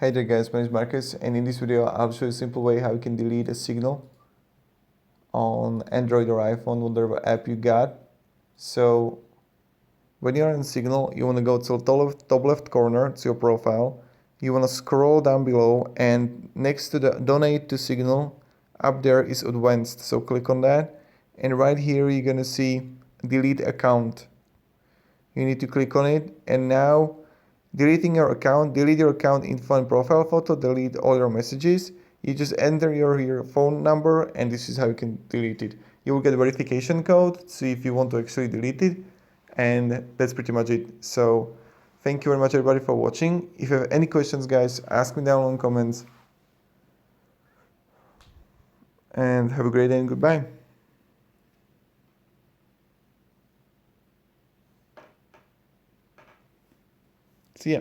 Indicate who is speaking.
Speaker 1: Hey there guys, my name is Marcus, and in this video I'll show you a simple way how you can delete a signal on Android or iPhone, whatever app you got. So when you're in Signal, you want to go to the top left corner, it's your profile. You want to scroll down below, and next to the Donate to Signal, up there is Advanced. So click on that, and right here you're going to see Delete Account. You need to click on it, and now delete your account info and profile photo, delete all your messages. You just enter your phone number, and this is how you can delete it. You will get a verification code to see if you want to actually delete it, and that's pretty much it. So thank you very much everybody for watching. If you have any questions guys, ask me down in the comments, and have a great day and goodbye. See ya.